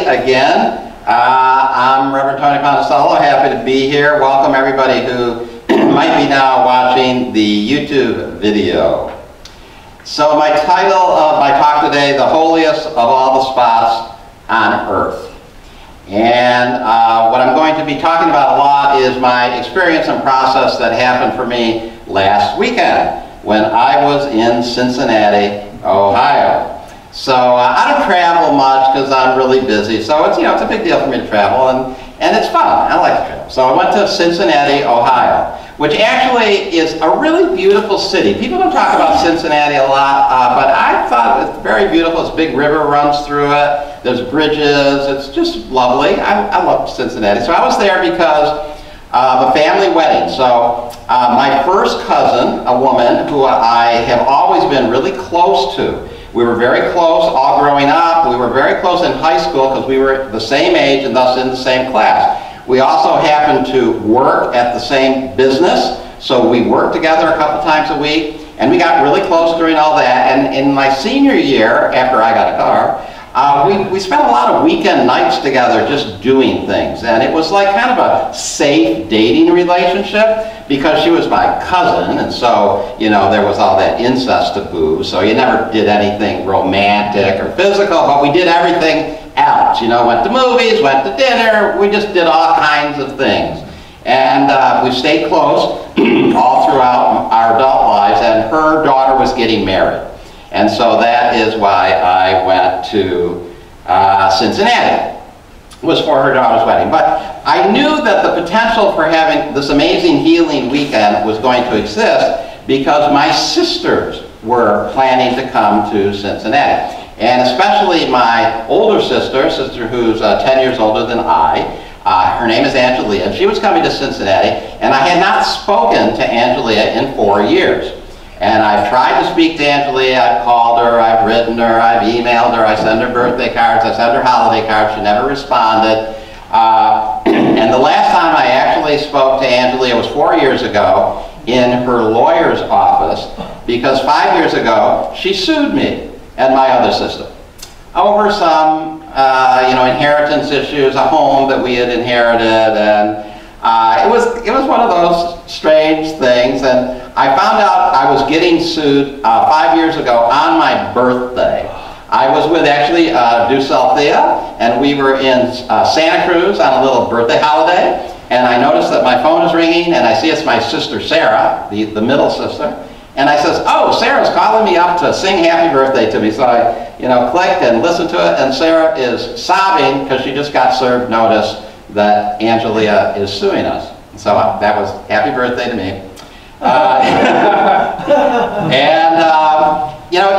again. I'm Reverend Tony Ponticello, happy to be here. Welcome everybody who might be now watching the YouTube video. So my title of my talk today, The Holiest of All the Spots on Earth. And what I'm going to be talking about a lot is my experience and process that happened for me last weekend when I was in Cincinnati, Ohio. So I don't travel much because I'm really busy, so it's, it's a big deal for me to travel, and it's fun. I like to travel. So I went to Cincinnati, Ohio, which actually is a really beautiful city. People don't talk about Cincinnati a lot, but I thought it's very beautiful. This big river runs through it. There's bridges. It's just lovely. I love Cincinnati. So I was there because of a family wedding. So my first cousin, a woman who I have always been really close to. We were very close all growing up. We were very close in high school because we were the same age and thus in the same class. We also happened to work at the same business, so we worked together a couple times a week, and we got really close during all that. And in my senior year, after I got a car, we spent a lot of weekend nights together just doing things, and it was like kind of a safe dating relationship because she was my cousin, and so there was all that incest taboo, so you never did anything romantic or physical, but we did everything else. Went to movies, went to dinner, we just did all kinds of things, and we stayed close all throughout our adult lives, and her daughter was getting married. And so that is why I went to Cincinnati. It was for her daughter's wedding. But I knew that the potential for having this amazing healing weekend was going to exist because my sisters were planning to come to Cincinnati. And especially my older sister who's 10 years older than I, her name is Angelia, and she was coming to Cincinnati, and I had not spoken to Angelia in 4 years. And I've tried to speak to Angelia, I've called her, I've written her, I've emailed her, I send her birthday cards, I send her holiday cards, she never responded. And the last time I actually spoke to Angelia was 4 years ago in her lawyer's office, because 5 years ago she sued me and my other sister over some inheritance issues, a home that we had inherited, and it was one of those strange things, and I found out I was getting sued 5 years ago on my birthday. I was with actually Ducelthea, and we were in Santa Cruz on a little birthday holiday, and I noticed that my phone is ringing, and I see it's my sister Sarah, the middle sister, and I says, oh, Sarah's calling me up to sing happy birthday to me. So I clicked and listened to it, and Sarah is sobbing because she just got served notice that Angelia is suing us. So that was happy birthday to me.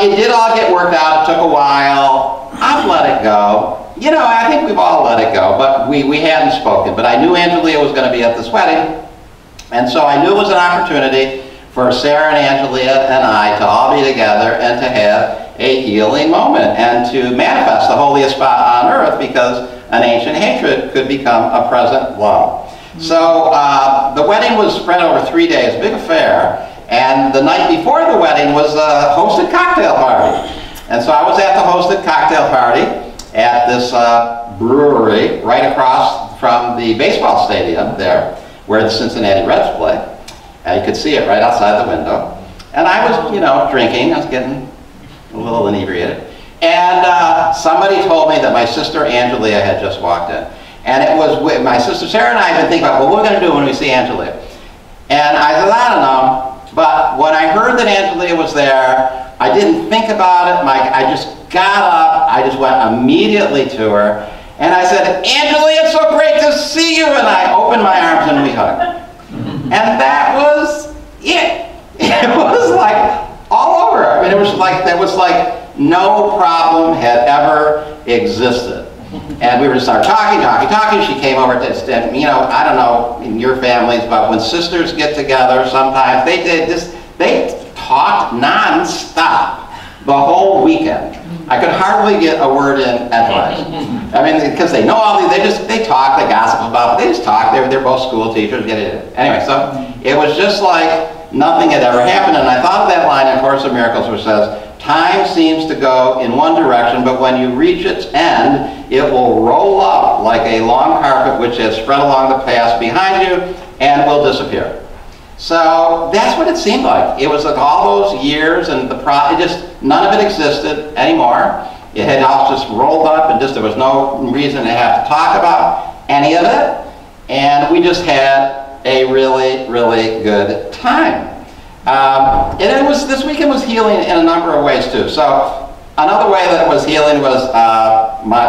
It did all get worked out. It took a while. I've let it go. I think we've all let it go, but we hadn't spoken. But I knew Angelia was going to be at this wedding, and so I knew it was an opportunity for Sarah and Angelia and I to all be together and to have a healing moment and to manifest the holiest spot on earth, because an ancient hatred could become a present love. So the wedding was spread over 3 days, big affair, and the night before the wedding was a hosted cocktail party. And so I was at the hosted cocktail party at this brewery right across from the baseball stadium there, where the Cincinnati Reds play. You could see it right outside the window. And I was, drinking, I was getting a little inebriated. And somebody told me that my sister Angelia had just walked in. And it was with my sister Sarah and I had been thinking about, well, what are we going to do when we see Angelia? And I said, I don't know. But when I heard that Angelia was there, I didn't think about it. I just got up. I just went immediately to her. And I said, Angelia, it's so great to see you. And I opened my arms and we hugged. And that was it. It was like all over. I mean, it was like, there was like no problem had ever existed. And we were just started talking. She came over to, I don't know in your families, but when sisters get together, sometimes they talked non-stop the whole weekend. I could hardly get a word in edgewise. I mean, because they know all these, they talk, they gossip about, they just talk. They're both school teachers. Anyway, so it was just like nothing had ever happened. And I thought of that line in Course of Miracles which says, time seems to go in one direction, but when you reach its end, it will roll up like a long carpet which has spread along the path behind you and will disappear. So that's what it seemed like. It was like all those years, and none of it existed anymore. It had all just rolled up, and there was no reason to have to talk about any of it. And we just had a really, really good time. And this weekend was healing in a number of ways too. So another way that it was healing was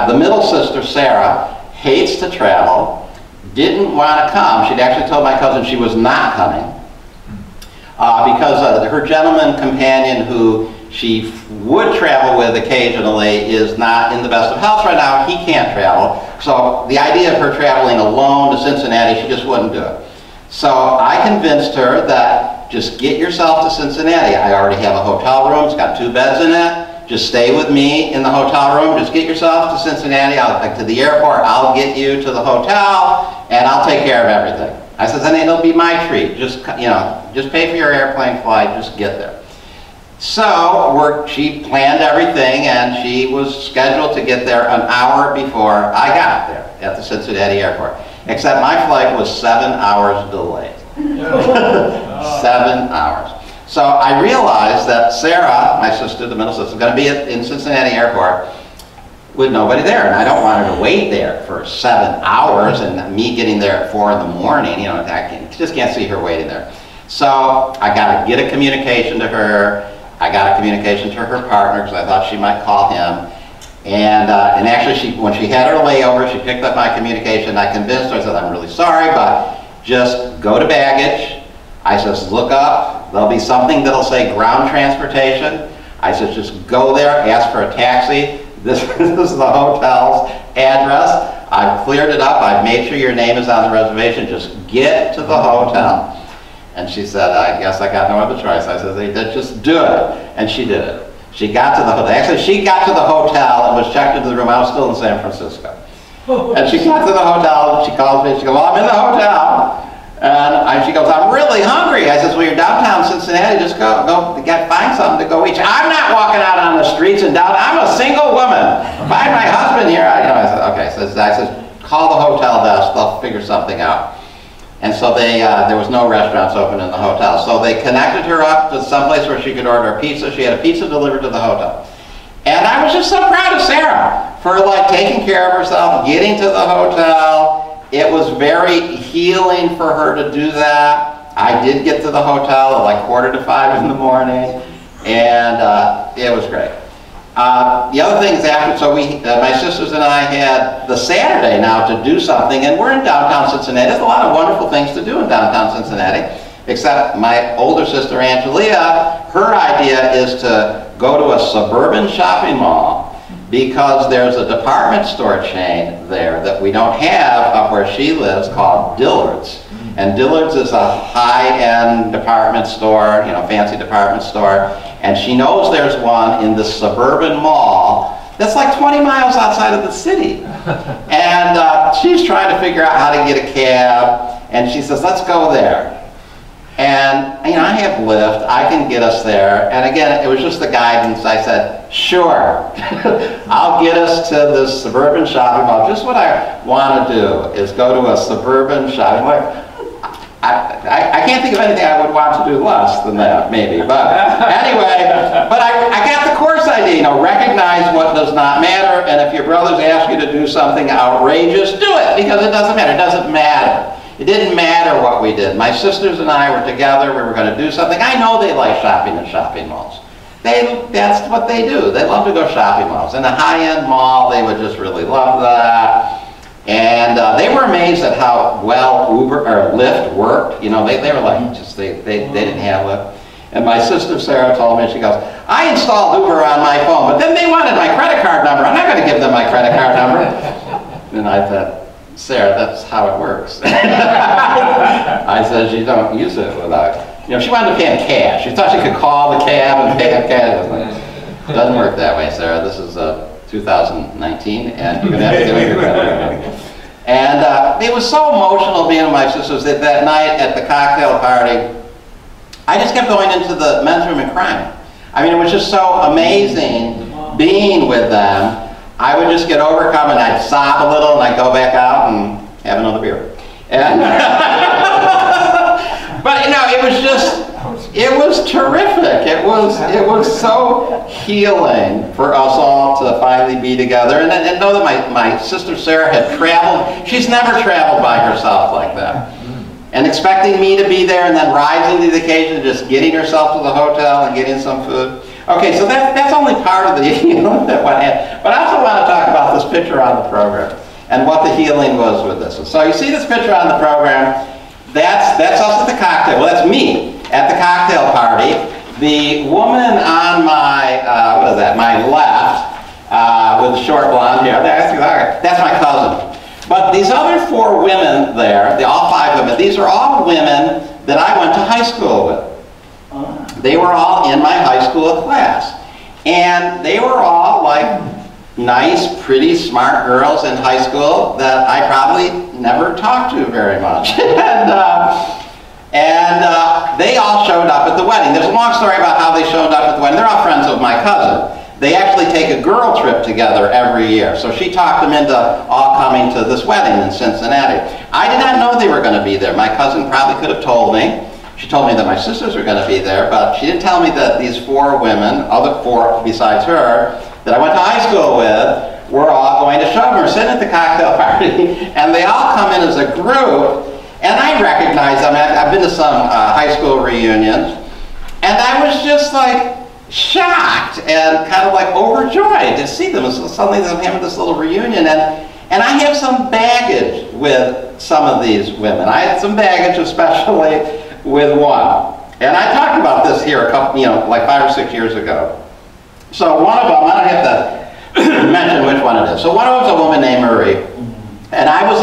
the middle sister, Sarah, hates to travel, didn't want to come. She'd actually told my cousin she was not coming because her gentleman companion, who she would travel with occasionally, is not in the best of health right now. He can't travel. So the idea of her traveling alone to Cincinnati, she just wouldn't do it. So I convinced her that just get yourself to Cincinnati. I already have a hotel room. It's got 2 beds in it. Just stay with me in the hotel room. Just get yourself to Cincinnati, to the airport. I'll get you to the hotel, and I'll take care of everything. I said, then it'll be my treat. Just pay for your airplane flight. Just get there. So she planned everything, and she was scheduled to get there an hour before I got there at the Cincinnati airport. Except my flight was 7 hours delayed. 7 hours. So I realized that Sarah, my sister, the middle sister, is going to be in Cincinnati airport with nobody there, and I don't want her to wait there for 7 hours, and me getting there at 4 in the morning. I just can't see her waiting there. So I got to get a communication to her. I got a communication to her partner because I thought she might call him. And actually, when she had her layover, she picked up my communication. I convinced her. I said, I'm really sorry, but just go to baggage. I said, look up. There'll be something that'll say ground transportation. I said, just go there, ask for a taxi. This is the hotel's address. I've cleared it up. I've made sure your name is on the reservation. Just get to the hotel. And she said, I guess I got no other choice. I said, just do it. And she did it. She got to the hotel. Actually, she got to the hotel and was checked into the room. I was still in San Francisco. And she got to the hotel, and she calls me, she goes, well, I'm in the hotel. And she goes, I'm really hungry. I said, well, you're downtown Cincinnati, just go find something to go eat. I'm not walking out on the streets in downtown. I'm a single woman. Find my husband here. I said, okay. So I said, call the hotel desk. They'll figure something out. And so there was no restaurants open in the hotel. So they connected her up to someplace where she could order a pizza. She had a pizza delivered to the hotel. And I was just so proud of Sarah for taking care of herself, getting to the hotel. It was very healing for her to do that. I did get to the hotel at 4:45 in the morning, and it was great. The other thing is my sisters and I had the Saturday now to do something, and we're in downtown Cincinnati. There's a lot of wonderful things to do in downtown Cincinnati, except my older sister Angelia, her idea is to go to a suburban shopping mall because there's a department store chain there that we don't have up where she lives called Dillard's. And Dillard's is a high-end department store, fancy department store. And she knows there's one in the suburban mall that's 20 miles outside of the city. And she's trying to figure out how to get a cab. And she says, let's go there. And I have Lyft, I can get us there. And again, it was just the guidance. I said, sure, I'll get us to this suburban shopping mall. Just what I want to do is go to a suburban shopping mall. I can't think of anything I would want to do less than that, maybe. But anyway, I got the course idea. Recognize what does not matter, and if your brothers ask you to do something outrageous, do it, because it doesn't matter. It doesn't matter. It didn't matter what we did. My sisters and I were together. We were going to do something. I know they like shopping in shopping malls. That's what they do. They love to go shopping malls. In a high-end mall, they would just really love that. And they were amazed at how well Uber or Lyft worked. They were they didn't have Lyft. And my sister Sarah told me, she goes, I installed Uber on my phone, but then they wanted my credit card number. I'm not going to give them my credit card number. And I thought, Sarah, that's how it works. I said, you don't use it without, she wanted to pay in cash. She thought she could call the cab and pay in cash. It doesn't work that way, Sarah. This is 2019, and you're going to have to get your credit card. And it was so emotional being with my sisters that night at the cocktail party. I just kept going into the men's room and crying. It was just so amazing being with them. I would just get overcome and I'd sob a little and I'd go back out and have another beer. And but you know, it was terrific. It was so healing for us all to finally be together and know that my sister Sarah had traveled. She's never traveled by herself like that. And expecting me to be there and then rising to the occasion, just getting herself to the hotel and getting some food. Okay, so that's only part of the healing that went in. But I also want to talk about this picture on the program and what the healing was with this. So you see this picture on the program, that's us at the cocktail. Well, that's me at the cocktail party. The woman on my, what is that, my left, with the short blonde hair, that's my cousin. But these other 4 women there, all 5 women, these are all women that I went to high school with. They were all in my high school class. And they were all like nice, pretty, smart girls in high school that I probably never talked to very much. and they all showed up at the wedding. There's a long story about how they showed up at the wedding. They're all friends of my cousin. They actually take a girl trip together every year. So she talked them into all coming to this wedding in Cincinnati. I did not know they were going to be there. My cousin probably could have told me. She told me that my sisters were going to be there, but she didn't tell me that these 4 women, other 4 besides her, that I went to high school with, were all going to show up. We're sitting at the cocktail party, and they all come in as a group, and I recognize them. I've been to some high school reunions, and I was just like, shocked and kind of like overjoyed to see them. So suddenly they're having this little reunion, and I have some baggage with some of these women. I had some baggage, especially with one. And I talked about this here a couple, like 5 or 6 years ago. So one of them, I don't have to mention which one it is. So one of them is a woman named Marie. And I was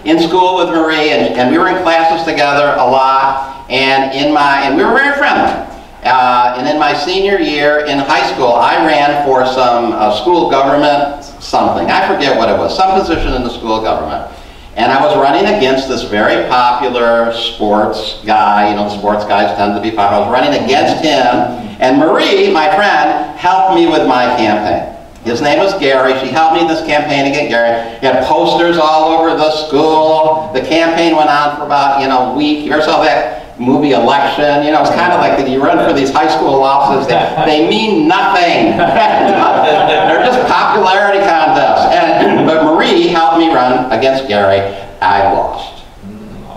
in school with Marie, and we were in classes together a lot, and we were very friendly. And in my senior year in high school, I ran for some school government something. I forget what it was, some position in the school government. And I was running against this very popular sports guy. You know, the sports guys tend to be popular. I was running against him. And Marie, my friend, helped me with my campaign. His name was Gary. She helped me in this campaign against Gary. He had posters all over the school. The campaign went on for about, a week. You ever saw that movie Election? It's kind of like that you run for these high school offices. They mean nothing. They're just popularity contests. But Marie helped me run against Gary. I lost.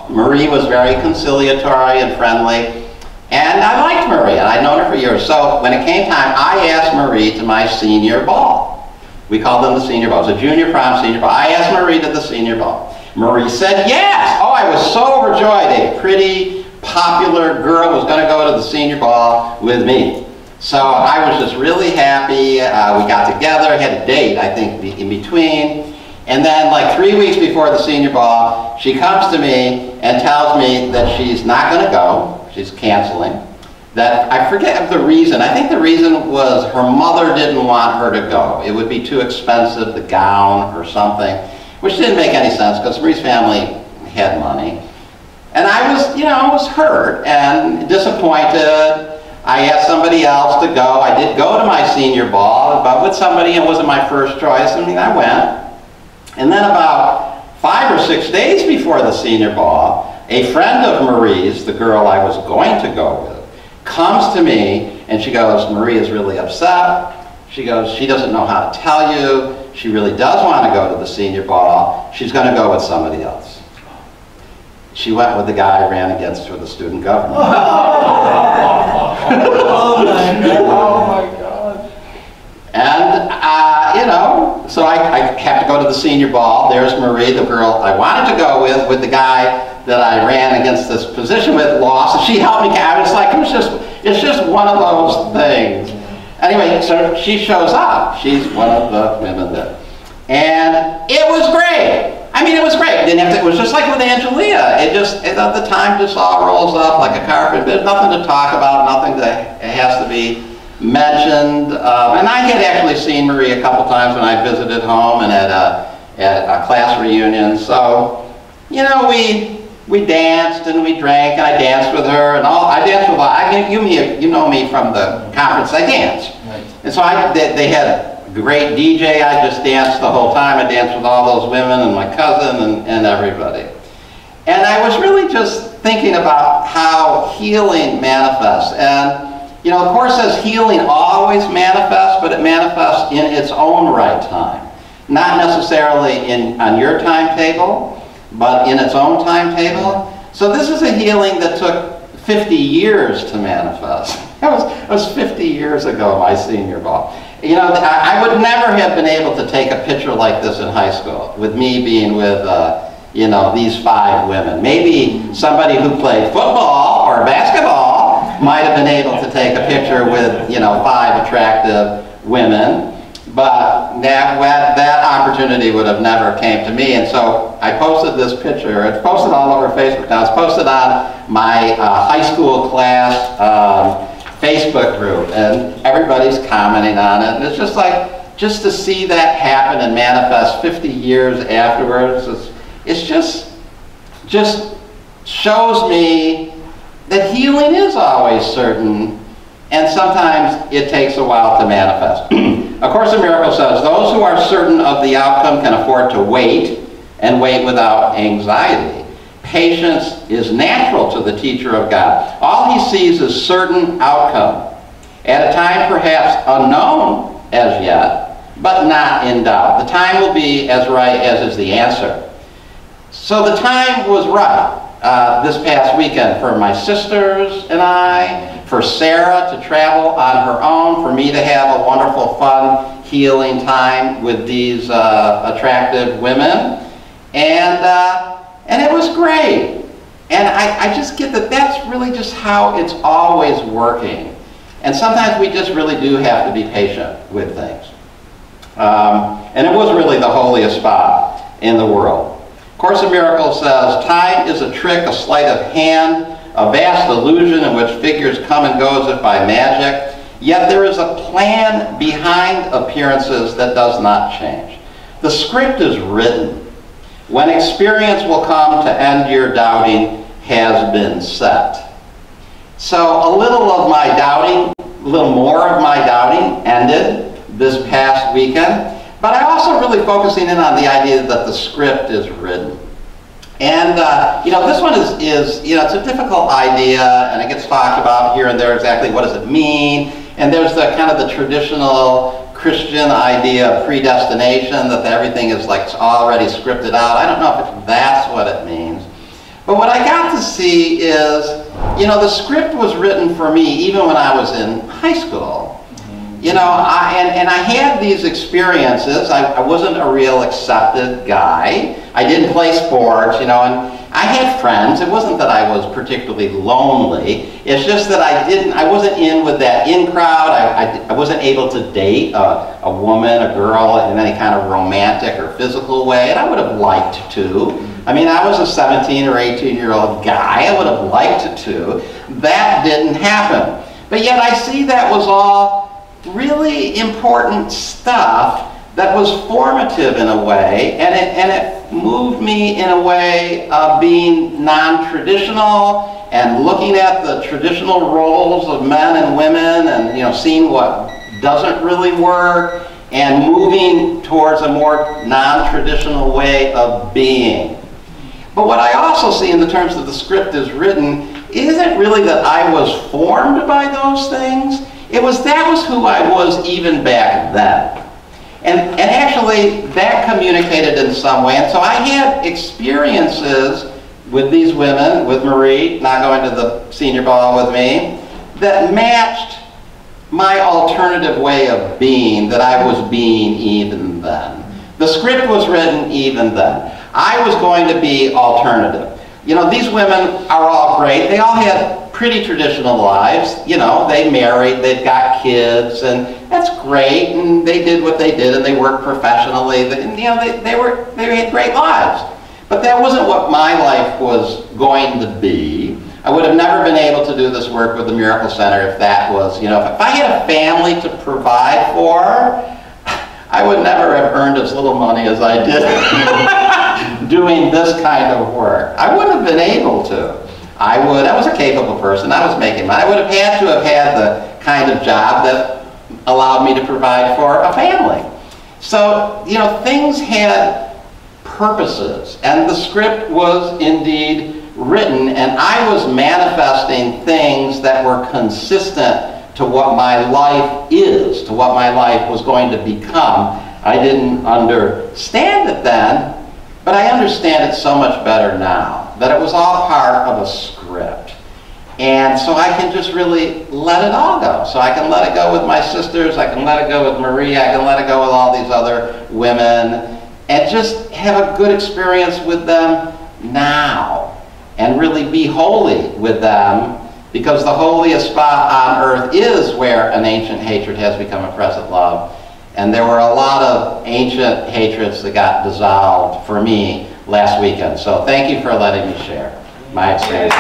Marie was very conciliatory and friendly. And I liked Marie, and I'd known her for years. So when it came time, I asked Marie to my senior ball. We called them the senior ball. It was a junior prom senior ball. I asked Marie to the senior ball. Marie said yes. Oh, I was so overjoyed. A pretty popular girl was going to go to the senior ball with me. So I was just really happy. We got together, had a date, I think, in between. And then like 3 weeks before the senior ball, she comes to me and tells me that she's not going to go. She's canceling. That I forget the reason. I think the reason was her mother didn't want her to go. It would be too expensive, the gown or something, which didn't make any sense because Marie's family had money. And I was hurt and disappointed. I asked somebody else to go. I did go to my senior ball, but with somebody, it wasn't my first choice. I mean, I went. And then about 5 or 6 days before the senior ball, a friend of Marie's, the girl I was going to go with, comes to me and she goes, Marie is really upset. She goes, she doesn't know how to tell you. She really does want to go to the senior ball. She's going to go with somebody else. She went with the guy I ran against for the student government. Oh my God. And, so I have to go to the senior ball. There's Marie, the girl I wanted to go with the guy that I ran against this position with, lost. And she helped me. I was like, it's just one of those things. Anyway, so she shows up. She's one of the women there. And it was great. I mean, it was great. It was just like with Angelia. The time just all rolls up like a carpet. There's nothing to talk about, nothing that has to be mentioned. And I had actually seen Marie a couple times when I visited home and at a class reunion. So, we danced and we drank, and I danced with her, and I danced with you know me from the conference. I danced, right. And so they had great DJ. I just danced the whole time. I danced with all those women and my cousin and everybody. And I was really just thinking about how healing manifests. And, you know, the Course says healing always manifests, but it manifests in its own right time. Not necessarily on your timetable, but in its own timetable. So this is a healing that took 50 years to manifest. It was 50 years ago, my senior ball. You know, I would never have been able to take a picture like this in high school, with me being with, you know, these 5 women. Maybe somebody who played football or basketball might have been able to take a picture with, you know, 5 attractive women, but that opportunity would have never came to me. And so I posted this picture. It's posted all over Facebook now. It's posted on my high school class Facebook group, and everybody's commenting on it. And it's just like, just to see that happen and manifest 50 years afterwards, it's just shows me that healing is always certain, and sometimes it takes a while to manifest. A Course in Miracles says, those who are certain of the outcome can afford to wait, and wait without anxiety. Patience is natural to the teacher of God. All he sees is certain outcome, at a time perhaps unknown as yet, but not in doubt. The time will be as right as is the answer. So the time was right this past weekend for my sisters and I, for Sarah to travel on her own, for me to have a wonderful, fun, healing time with these attractive women. And it was great. And I just get that that's really just how it's always working. And sometimes we just really do have to be patient with things. And it was really the holiest spot in the world. Course in Miracles says, time is a trick, a sleight of hand, a vast illusion in which figures come and go as if by magic. Yet there is a plan behind appearances that does not change. The script is written. When experience will come to end your doubting has been set. So a little of my doubting, a little more of my doubting ended this past weekend. But I'm also really focusing in on the idea that the script is written. And, you know, this one is, you know, it's a difficult idea, and it gets talked about here and there exactly what does it mean. And there's the kind of the traditional Christian idea of predestination, that everything is like already scripted out. I don't know if that's what it means. But what I got to see is, you know, the script was written for me even when I was in high school. You know, and I had these experiences. I wasn't a real accepted guy. I didn't play sports, you know, and I had friends. It wasn't that I was particularly lonely. It's just that I wasn't in with that in crowd. I wasn't able to date a woman, a girl in any kind of romantic or physical way, and I would have liked to. I mean, I was a 17 or 18-year-old guy. I would have liked to. That didn't happen. But yet I see that was all really important stuff that was formative in a way, and it moved me in a way of being non-traditional and looking at the traditional roles of men and women, and, you know, seeing what doesn't really work and moving towards a more non-traditional way of being. But what I also see in the terms of the script is written isn't really that I was formed by those things. That was who I was even back then. And actually that communicated in some way. And so I had experiences with these women, with Marie, not going to the senior ball with me, that matched my alternative way of being, that I was being even then. The script was written even then. I was going to be alternative. You know, these women are all great. They all had pretty traditional lives. You know, they married, they've got kids, and that's great, and they did what they did, and they worked professionally. And, you know, they had great lives. But that wasn't what my life was going to be. I would have never been able to do this work with the Miracle Center if that was, you know, if I had a family to provide for, I would never have earned as little money as I did doing this kind of work. I wouldn't have been able to. I was a capable person. I was making money. I would have had to have had the kind of job that allowed me to provide for a family. So, you know, things had purposes, and the script was indeed written, and I was manifesting things that were consistent to what my life is, to what my life was going to become. I didn't understand it then, but I understand it so much better now, that it was all part of a script. And so I can just really let it all go. So I can let it go with my sisters, I can let it go with Marie, I can let it go with all these other women, and just have a good experience with them now. And really be holy with them, because the holiest spot on earth is where an ancient hatred has become a present love. And there were a lot of ancient hatreds that got dissolved for me last weekend. So thank you for letting me share my experience.